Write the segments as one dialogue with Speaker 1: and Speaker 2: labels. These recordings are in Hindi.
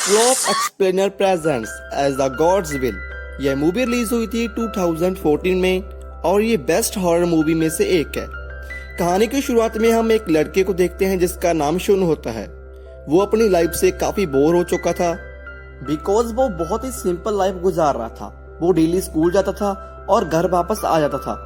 Speaker 1: Clock explainer presents as the gods will. यह मूवी रिलीज हुई थी 2014 में और ये बेस्ट हॉरर मूवी में से एक है। कहानी की शुरुआत में हम एक लड़के को देखते हैं जिसका नाम शुन होता है। वो अपनी लाइफ से काफी बोर हो चुका था बिकॉज वो बहुत ही सिंपल लाइफ गुजार रहा था। वो डेली स्कूल जाता था और घर वापस आ जाता था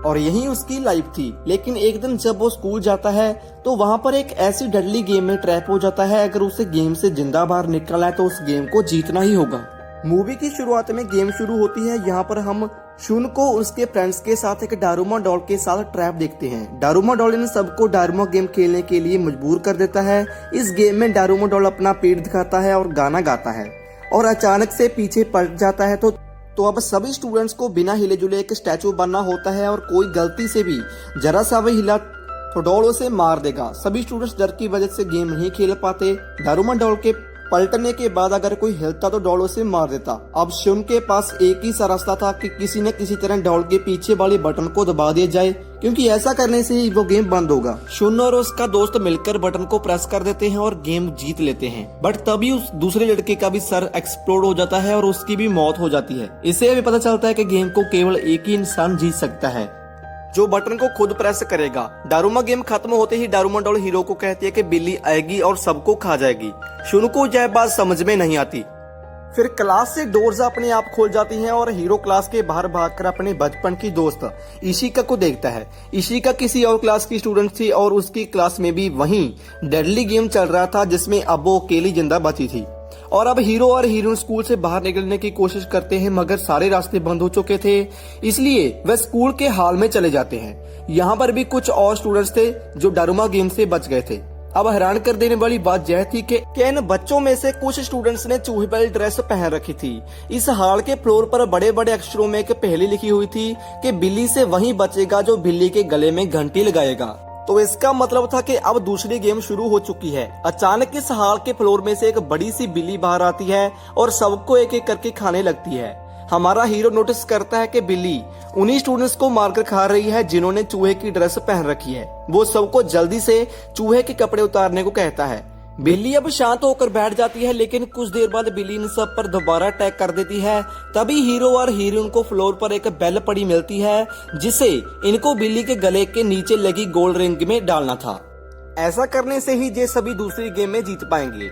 Speaker 1: और यही उसकी लाइफ थी। लेकिन एक दिन जब वो स्कूल जाता है तो वहाँ पर एक ऐसी डडली गेम में ट्रैप हो जाता है। अगर उसे गेम से जिंदा बाहर निकलना है तो उस गेम को जीतना ही होगा। मूवी की शुरुआत में गेम शुरू होती है। यहाँ पर हम शुन को उसके फ्रेंड्स के साथ एक डारूमा डॉल के साथ ट्रैप देखते हैं। डारूमा डॉल इन सबको डारूमा गेम खेलने के लिए मजबूर कर देता है। इस गेम में डारूमा डॉल अपना पेट दिखाता है और गाना गाता है और अचानक से पीछे पलट जाता है तो अब सभी स्टूडेंट्स को बिना हिले जुले एक स्टैचू बनना होता है और कोई गलती से भी जरा सा भी हिला तो डॉल उसे मार देगा। सभी स्टूडेंट्स डर की वजह से गेम नहीं खेल पाते। डारूमा डॉल के पलटने के बाद अगर कोई हिलता तो डॉल उसे मार देता। अब शुन के पास एक ही सा रास्ता था कि किसी न किसी तरह डॉल के पीछे वाले बटन को दबा दिया जाए, क्योंकि ऐसा करने से ही वो गेम बंद होगा। शुन और उसका दोस्त मिलकर बटन को प्रेस कर देते हैं और गेम जीत लेते हैं। बट तभी उस दूसरे लड़के का भी सर एक्सप्लोड हो जाता है और उसकी भी मौत हो जाती है। इससे भी पता चलता है कि गेम को केवल एक ही इंसान जीत सकता है जो बटन को खुद प्रेस करेगा। डारूमा गेम खत्म होते ही डारूमा डॉल हीरो को कहती है कि बिल्ली आएगी और सबको खा जाएगी। शुन को यह बात समझ में नहीं आती। फिर क्लास से डोर्स अपने आप खोल जाती हैं और हीरो क्लास के बाहर भागकर अपने बचपन की दोस्त इशिका को देखता है। इशिका किसी और क्लास की स्टूडेंट थी और उसकी क्लास में भी वही डेडली गेम चल रहा था जिसमें अब वो अकेली जिंदा बची थी। और अब हीरो और हीरोइन स्कूल से बाहर निकलने की कोशिश करते हैं मगर सारे रास्ते बंद हो चुके थे, इसलिए वे स्कूल के हॉल में चले जाते हैं। यहाँ पर भी कुछ और स्टूडेंट्स थे जो डारूमा गेम से बच गए थे। अब हैरान कर देने वाली बात यह थी कि इन बच्चों में से कुछ स्टूडेंट्स ने चूहे वाली ड्रेस पहन रखी थी। इस हॉल के फ्लोर पर बड़े बड़े अक्षरों में एक पहेली लिखी हुई थी कि बिल्ली से वही बचेगा जो बिल्ली के गले में घंटी लगाएगा। तो इसका मतलब था कि अब दूसरी गेम शुरू हो चुकी है। अचानक इस हॉल के फ्लोर में से एक बड़ी सी बिल्ली बाहर आती है और सबको एक एक करके खाने लगती है। हमारा हीरो नोटिस करता है कि बिल्ली उन्हीं स्टूडेंट्स को मारकर खा रही है जिन्होंने चूहे की ड्रेस पहन रखी है। वो सबको जल्दी से चूहे के कपड़े उतारने को कहता है। बिल्ली अब शांत होकर बैठ जाती है, लेकिन कुछ देर बाद बिल्ली इन सब पर दोबारा अटैक कर देती है। तभी हीरो और हीरोइन को फ्लोर पर एक बेल पड़ी मिलती है जिसे इनको बिल्ली के गले के नीचे लगी गोल्ड रिंग में डालना था। ऐसा करने से ही ये सभी दूसरी गेम में जीत पाएंगे।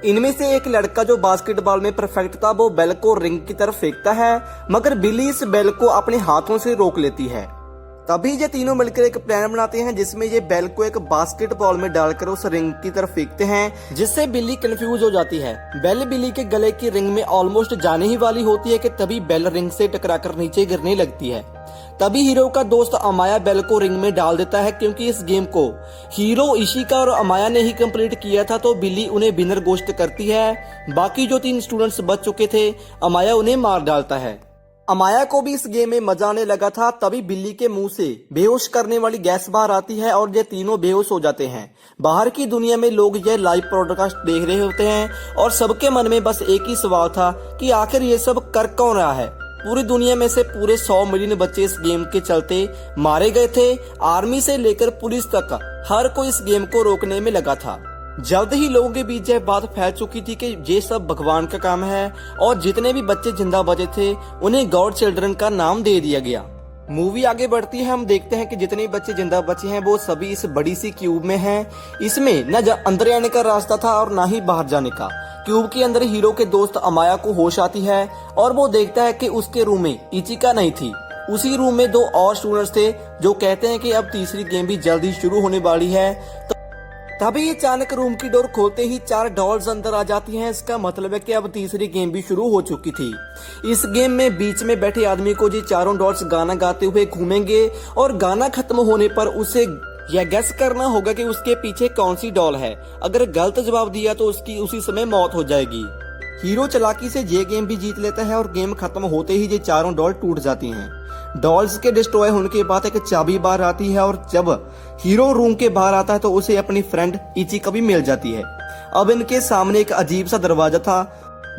Speaker 1: इनमें से एक लड़का जो बास्केटबॉल में परफेक्ट था वो बेल को रिंग की तरफ फेंकता है, मगर बिल्ली इस बेल को अपने हाथों से रोक लेती है। तभी ये तीनों मिलकर एक प्लान बनाते हैं जिसमें ये बेल को एक बास्केटबॉल में डालकर उस रिंग की तरफ फेंकते हैं, जिससे बिल्ली कंफ्यूज हो जाती है। बेल बिल्ली के गले की रिंग में ऑलमोस्ट जाने ही वाली होती है कि तभी बेल रिंग से टकराकर नीचे गिरने लगती है। तभी हीरो का दोस्त अमाया बेल को रिंग में डाल देता है। क्योंकि इस गेम को हीरो इशिका और अमाया ने ही कंप्लीट किया था तो बिल्ली उन्हें विनर घोषित करती है। बाकी जो 3 स्टूडेंट्स बच चुके थे अमाया उन्हें मार डालता है। अमाया को भी इस गेम में मजा आने लगा था। तभी बिल्ली के मुंह से बेहोश करने वाली गैस बाहर आती है और ये तीनों बेहोश हो जाते हैं। बाहर की दुनिया में लोग यह लाइव ब्रॉडकास्ट देख रहे होते हैं और सबके मन में बस एक ही सवाल था कि आखिर ये सब कर कौन रहा है। पूरी दुनिया में से पूरे 100 मिलियन बच्चे इस गेम के चलते मारे गए थे। आर्मी से लेकर पुलिस तक हर कोई इस गेम को रोकने में लगा था। जल्द ही लोगों के बीच यह बात फैल चुकी थी कि ये सब भगवान का काम है और जितने भी बच्चे जिंदा बचे थे उन्हें गॉड चिल्ड्रन का नाम दे दिया गया। मूवी आगे बढ़ती है। हम देखते हैं कि जितने बच्चे जिंदा बचे हैं वो सभी इस बड़ी सी क्यूब में हैं। इसमें न अंदर आने का रास्ता था और ना ही बाहर जाने का। क्यूब के अंदर हीरो के दोस्त अमाया को होश आती है और वो देखता है कि उसके रूम में इचिका नहीं थी। उसी रूम में 2 और स्टूडेंट्स थे जो कहते हैं कि अब तीसरी गेम भी जल्दी शुरू होने वाली है। तभी अचानक रूम की डोर खोलते ही 4 डॉल्स अंदर आ जाती हैं। इसका मतलब है कि अब तीसरी गेम भी शुरू हो चुकी थी। इस गेम में बीच में बैठे आदमी को जी चारों डॉल्स गाना गाते हुए घूमेंगे और गाना खत्म होने पर उसे यह गेस करना होगा कि उसके पीछे कौन सी डॉल है। अगर गलत जवाब दिया तो उसकी उसी समय मौत हो जाएगी। हीरो चालाकी से ये गेम भी जीत लेता है और गेम खत्म होते ही ये चारों डॉल टूट जाती हैं। डॉल्स के डिस्ट्रॉय होने के बाद एक चाबी बाहर आती है और जब हीरो रूम के बाहर आता है तो उसे अपनी फ्रेंड इचिका भी मिल जाती है। अब इनके सामने एक अजीब सा दरवाजा था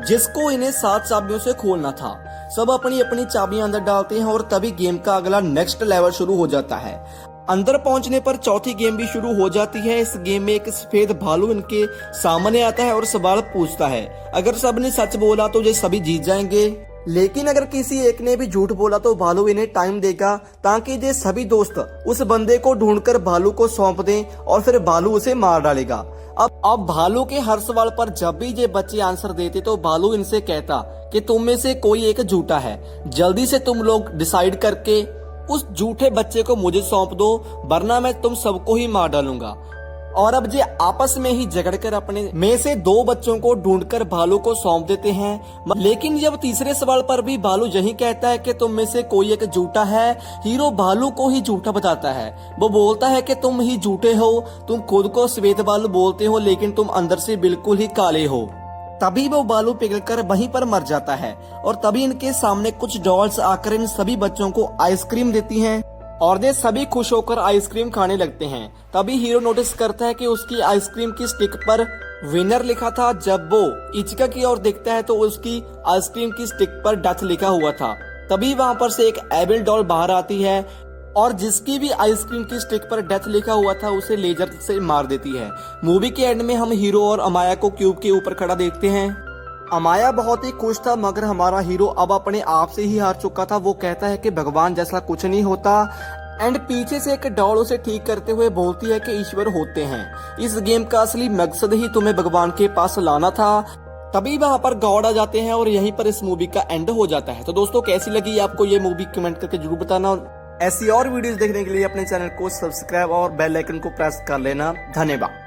Speaker 1: जिसको इन्हें 7 चाबियों से खोलना था। सब अपनी अपनी चाबियां अंदर डालते हैं और तभी गेम का अगला नेक्स्ट लेवल शुरू हो जाता है। अंदर पहुंचने पर चौथी गेम भी शुरू हो जाती है। इस गेम में एक सफेद भालू इनके सामने आता है और सवाल पूछता है। अगर सबने सच बोला तो ये सभी जीत जाएंगे, लेकिन अगर किसी एक ने भी झूठ बोला तो भालू इन्हें टाइम देगा ताकि ये सभी दोस्त उस बंदे को ढूंढकर भालू को सौंप दें और फिर भालू उसे मार डालेगा। अब भालू के हर सवाल पर जब भी ये बच्चे आंसर देते तो भालू इनसे कहता कि तुम में से कोई एक झूठा है, जल्दी से तुम लोग डिसाइड करके उस झूठे बच्चे को मुझे सौंप दो, वरना मैं तुम सबको ही मार डालूंगा। और अब ये आपस में ही झगड़कर अपने में से 2 बच्चों को ढूंढकर भालू को सौंप देते हैं। लेकिन जब तीसरे सवाल पर भी भालू यही कहता है कि तुम में से कोई एक झूठा है, हीरो भालू को ही झूठा बताता है। वो बोलता है कि तुम ही झूठे हो, तुम खुद को श्वेत भालू बोलते हो लेकिन तुम अंदर से बिल्कुल ही काले हो। तभी वो भालू पिघलकर वहीं पर मर जाता है और तभी इनके सामने कुछ डॉल्स आकर इन सभी बच्चों को आइसक्रीम देती हैं और ये सभी खुश होकर आइसक्रीम खाने लगते हैं। तभी हीरो नोटिस करता है कि उसकी आइसक्रीम की स्टिक पर विनर लिखा था। जब वो इचिका की ओर देखता है तो उसकी आइसक्रीम की स्टिक पर डेथ लिखा हुआ था। तभी वहां पर से एक एविल डॉल बाहर आती है और जिसकी भी आइसक्रीम की स्टिक पर डेथ लिखा हुआ था उसे लेजर से मार देती है। मूवी के एंड में हम हीरो और अमाया को क्यूब के ऊपर खड़ा देखते हैं। अमाया बहुत ही खुश था, मगर हमारा हीरो अब अपने आप से ही हार चुका था। वो कहता है कि भगवान जैसा कुछ नहीं होता एंड पीछे से एक डॉल उसे ठीक करते हुए बोलती है कि ईश्वर होते हैं। इस गेम का असली मकसद ही तुम्हें भगवान के पास लाना था। तभी वहां पर गॉड आ जाते हैं और यहीं पर इस मूवी का एंड हो जाता है। तो दोस्तों कैसी लगी आपको ये मूवी, कमेंट करके जरूर बताना। ऐसी और वीडियोस देखने के लिए अपने चैनल को सब्सक्राइब और बेल आइकन को प्रेस कर लेना। धन्यवाद।